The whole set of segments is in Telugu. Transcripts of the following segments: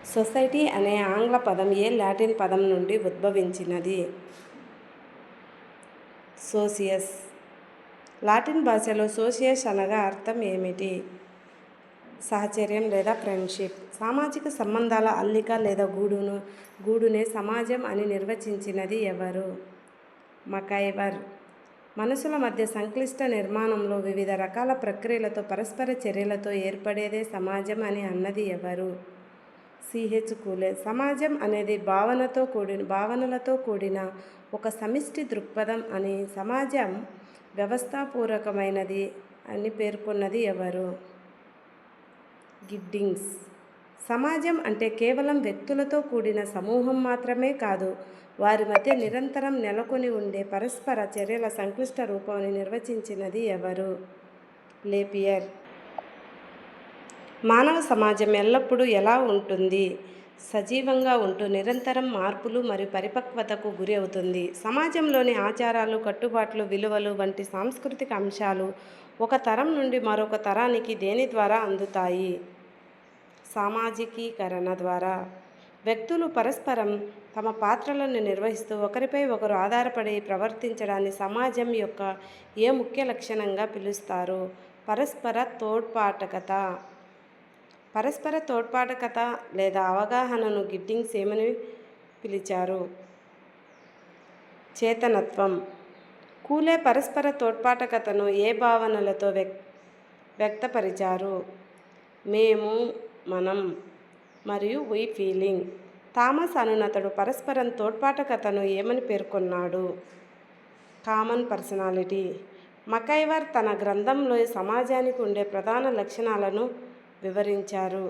సొసైటీ అనే ఆంగ్ల పదం ఏ లాటిన్ పదం నుండి ఉద్భవించినది? సోసియస్. లాటిన్ భాషలో సోసియస్ అనగా అర్థం ఏమిటి? సహచర్యం లేదా ఫ్రెండ్షిప్. సామాజిక సంబంధాల అల్లిక లేదా గూడునే సమాజం అని నిర్వచించినది ఎవరు? మకైవర్. మనుషుల మధ్య సంక్లిష్ట నిర్మాణంలో వివిధ రకాల ప్రక్రియలతో పరస్పర చర్యలతో ఏర్పడేదే సమాజం అని అన్నది ఎవరు? సిహెచ్ కూలే. సమాజం అనేది భావనలతో కూడిన ఒక సమిష్టి దృక్పథం అని, సమాజం వ్యవస్థాపూర్వకమైనది అని పేర్కొన్నది ఎవరు? గిడ్డింగ్స్. సమాజం అంటే కేవలం వ్యక్తులతో కూడిన సమూహం మాత్రమే కాదు, వారి మధ్య నిరంతరం నెలకొని ఉండే పరస్పర చర్యల సంక్లిష్ట రూపం అని నిర్వచించినది ఎవరు? లేపియర్. మానవ సమాజం ఎల్లప్పుడూ ఎలా ఉంటుంది? సజీవంగా ఉంటూ నిరంతరం మార్పులు మరియు పరిపక్వతకు గురి అవుతుంది. సమాజంలోని ఆచారాలు, కట్టుబాట్లు, విలువలు వంటి సాంస్కృతిక అంశాలు ఒక తరం నుండి మరొక తరానికి దేని ద్వారా అందుతాయి? సామాజికీకరణ ద్వారా. వ్యక్తులు పరస్పరం తమ పాత్రలను నిర్వహిస్తూ ఒకరిపై ఒకరు ఆధారపడి ప్రవర్తించడాన్ని సమాజం యొక్క ఏ ముఖ్య లక్షణంగా పిలుస్తారు? పరస్పర తోడ్పాటకత లేదా అవగాహనను గిడ్డింగ్స్ ఏమని పిలిచారు? చేతనత్వం. కూలే పరస్పర తోడ్పాటకతను ఏ భావనలతో వ్యక్తపరిచారు? మేము, మనం మరియు వి ఫీలింగ్. థామస్ అనునతడు పరస్పరం తోడ్పాటకతను ఏమని పేర్కొన్నాడు? Common personality. మకైవర్ తన గ్రంథంలో సమాజానికి ఉండే ప్రధాన లక్షణాలను వివరించారు.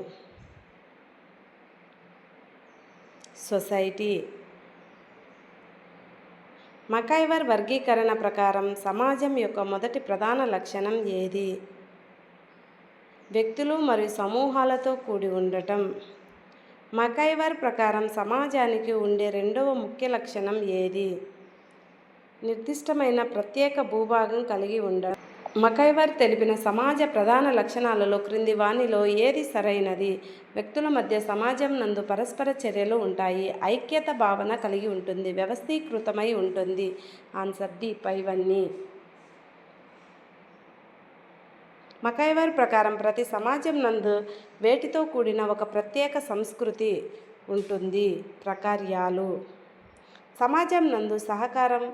సొసైటీ. మకైవర్ వర్గీకరణ ప్రకారం సమాజం యొక్క మొదటి ప్రధాన లక్షణం ఏది? వ్యక్తులు మరియు సమూహాలతో కూడి ఉండటం. మకైవర్ ప్రకారం సమాజానికి ఉండే రెండవ ముఖ్య లక్షణం ఏది? నిర్దిష్టమైన ప్రత్యేక భూభాగం కలిగి ఉండడం. మకైవర్ తెలిపిన సమాజ ప్రధాన లక్షణాలలో క్రింది వానిలో ఏది సరైనది? వ్యక్తుల మధ్య సమాజం నందు పరస్పర చర్యలు ఉంటాయి. ఐక్యత భావన కలిగి ఉంటుంది. వ్యవస్థీకృతమై ఉంటుంది. ఆన్సర్ డి పైవన్నీ. మకైవర్ ప్రకారం ప్రతి సమాజం నందు వేటితో కూడిన ఒక ప్రత్యేక సంస్కృతి ఉంటుంది. ప్రకార్యాలు. సమాజం నందు సహకారం,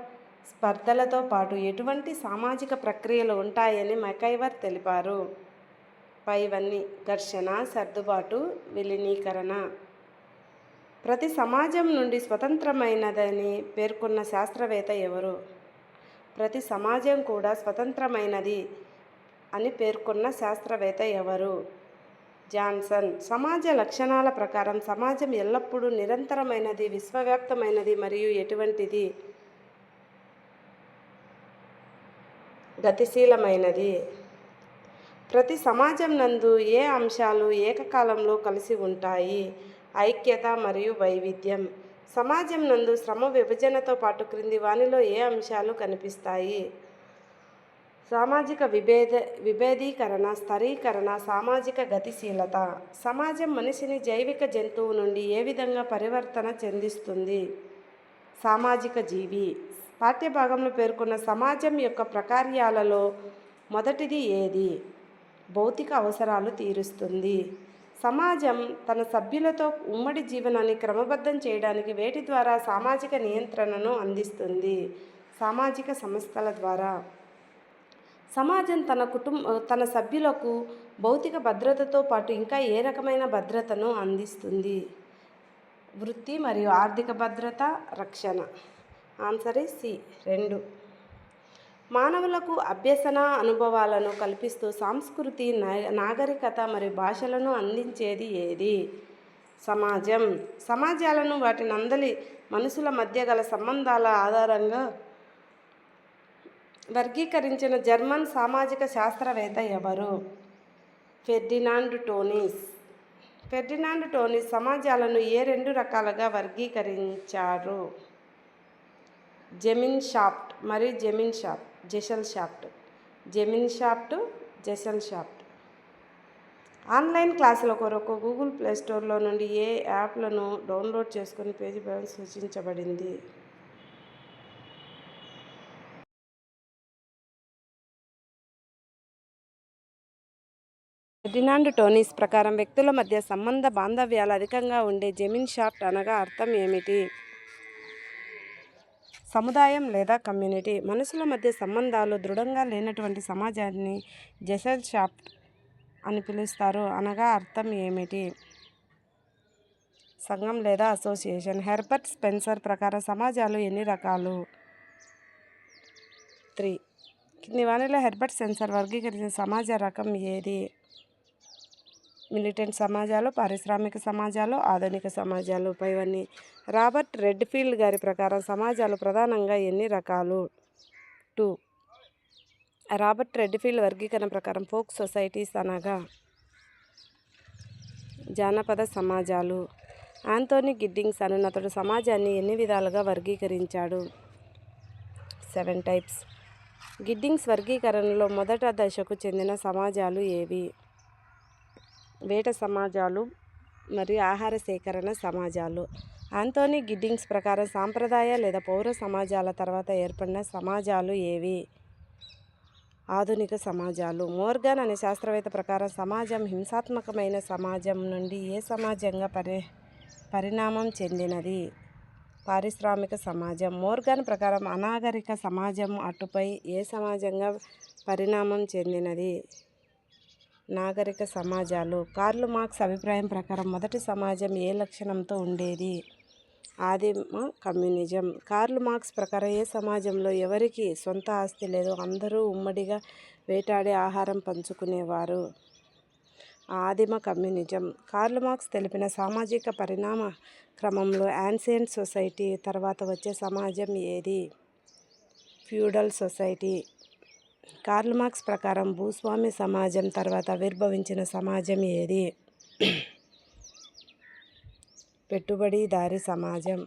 స్పర్ధలతో పాటు ఎటువంటి సామాజిక ప్రక్రియలు ఉంటాయని మకైవర్ తెలిపారు? పైవన్నీ. ఘర్షణ, సర్దుబాటు, విలీనీకరణ. ప్రతి సమాజం నుండి స్వతంత్రమైనదని పేర్కొన్న శాస్త్రవేత్త ఎవరు? ప్రతి సమాజం కూడా స్వతంత్రమైనది అని పేర్కొన్న శాస్త్రవేత్త ఎవరు? జాన్సన్. సమాజ లక్షణాల ప్రకారం సమాజం ఎల్లప్పుడూ నిరంతరమైనది, విశ్వవ్యాప్తమైనది మరియు ఎటువంటిది? గతిశీలమైనది. ప్రతి సమాజం నందు ఏ అంశాలు ఏకకాలంలో కలిసి ఉంటాయి? ఐక్యత మరియు వైవిధ్యం. సమాజం నందు శ్రమ విభజనతో పాటు క్రింది వానిలో ఏ అంశాలు కనిపిస్తాయి? సామాజిక విభేదీకరణ, స్థిరీకరణ, సామాజిక గతిశీలత. సమాజం మనిషిని జైవిక జంతువు నుండి ఏ విధంగా పరివర్తన చెందిస్తుంది? సామాజిక జీవి. పాఠ్యభాగంలో పేర్కొన్న సమాజం యొక్క ప్రకార్యాలలో మొదటిది ఏది? భౌతిక అవసరాలు తీరుస్తుంది. సమాజం తన సభ్యులతో ఉమ్మడి జీవనాన్ని క్రమబద్ధం చేయడానికి వేటి ద్వారా సామాజిక నియంత్రణను అందిస్తుంది? సామాజిక సంస్థల ద్వారా. సమాజం తన సభ్యులకు భౌతిక భద్రతతో పాటు ఇంకా ఏ రకమైన భద్రతను అందిస్తుంది? వృత్తి మరియు ఆర్థిక భద్రత, రక్షణ. Answer is C 2. మానవులకు అభ్యసన అనుభవాలను కల్పిస్తూ సంస్కృతి, నాగరికత మరియు భాషలను అందించేది ఏది? సమాజం. సమాజాలను వాటి నందలి మనుషుల మధ్య గల సంబంధాల ఆధారంగా వర్గీకరించిన జర్మన్ సామాజిక శాస్త్రవేత్త ఎవరు? Ferdinand Tony's. ఫెర్డినాండ్ టోనీస్ సమాజాలను ఏ 2 రకాలుగా వర్గీకరించారు? జెమిన్షాఫ్ట్ మరియు జెసెల్షాఫ్ట్. ఆన్లైన్ క్లాసుల కొరకు గూగుల్ ప్లే స్టోర్లో నుండి ఏ యాప్లను డౌన్లోడ్ చేసుకొని పేజీ బ్రౌజ్ సూచించబడింది. ఫెర్డినాండ్ టోనీస్ ప్రకారం వ్యక్తుల మధ్య సంబంధ బాంధవ్యాలు అధికంగా ఉండే జెమిన్షాఫ్ట్ అనగా అర్థం ఏమిటి? సముదాయం లేదా కమ్యూనిటీ. మనుషుల మధ్య సంబంధాలు దృఢంగా లేనటువంటి సమాజాన్ని జెసెల్షాఫ్ట్ అని పిలుస్తారు అనగా అర్థం ఏమిటి? సంఘం లేదా అసోసియేషన్. హెర్బర్ట్ స్పెన్సర్ ప్రకారం సమాజాలు ఎన్ని రకాలు? 3. కింది వానిలో హెర్బర్ట్ స్పెన్సర్ వర్గీకరించిన సమాజ రకం ఏది? మిలిటెంట్ సమాజాలు, పారిశ్రామిక సమాజాలు, ఆధునిక సమాజాలు. పైవన్నీ. రాబర్ట్ రెడ్ఫీల్డ్ గారి ప్రకారం సమాజాలు ప్రధానంగా ఎన్ని రకాలు? 2. రాబర్ట్ రెడ్ఫీల్డ్ వర్గీకరణ ప్రకారం ఫోక్ సొసైటీస్ అనగా జానపద సమాజాలు. ఆంథోనీ గిడ్డింగ్స్ అనునతడు సమాజాన్ని ఎన్ని విధాలుగా వర్గీకరించాడు? 7 టైప్స్. గిడ్డింగ్స్ వర్గీకరణలో మొదట దశకు చెందిన సమాజాలు ఏవి? వేట సమాజాలు మరియు ఆహార సేకరణ సమాజాలు. ఆంథోనీ గిడ్డింగ్స్ ప్రకారం సాంప్రదాయ లేదా పౌర సమాజాల తర్వాత ఏర్పడిన సమాజాలు ఏవి? ఆధునిక సమాజాలు. మోర్గాన్ అనే శాస్త్రవేత్త ప్రకారం సమాజం హింసాత్మకమైన సమాజం నుండి ఏ సమాజంగా పరిణామం చెందినది? పారిశ్రామిక సమాజం. మోర్గాన్ ప్రకారం అనాగరిక సమాజం అటుపై ఏ సమాజంగా పరిణామం చెందినది? నాగరిక సమాజాలు. కార్ల్ మార్క్స్ అభిప్రాయం ప్రకారం మొదటి సమాజం ఏ లక్షణంతో ఉండేది? ఆదిమ కమ్యూనిజం. కార్ల్ మార్క్స్ ప్రకారం ఏ సమాజంలో ఎవరికి సొంత ఆస్తి లేదు, అందరూ ఉమ్మడిగా వేటాడి ఆహారం పంచుకునేవారు? ఆదిమ కమ్యూనిజం. కార్ల్ మార్క్స్ తెలిపిన సామాజిక పరిణామ క్రమంలో యాన్సియంట్ సొసైటీ తర్వాత వచ్చే సమాజం ఏది? Feudal society. కార్ల్ మార్క్స్ ప్రకారం భూస్వామ్య సమాజం తర్వాత ఆవిర్భవించిన సమాజం ఏది? పెట్టుబడిదారీ సమాజం.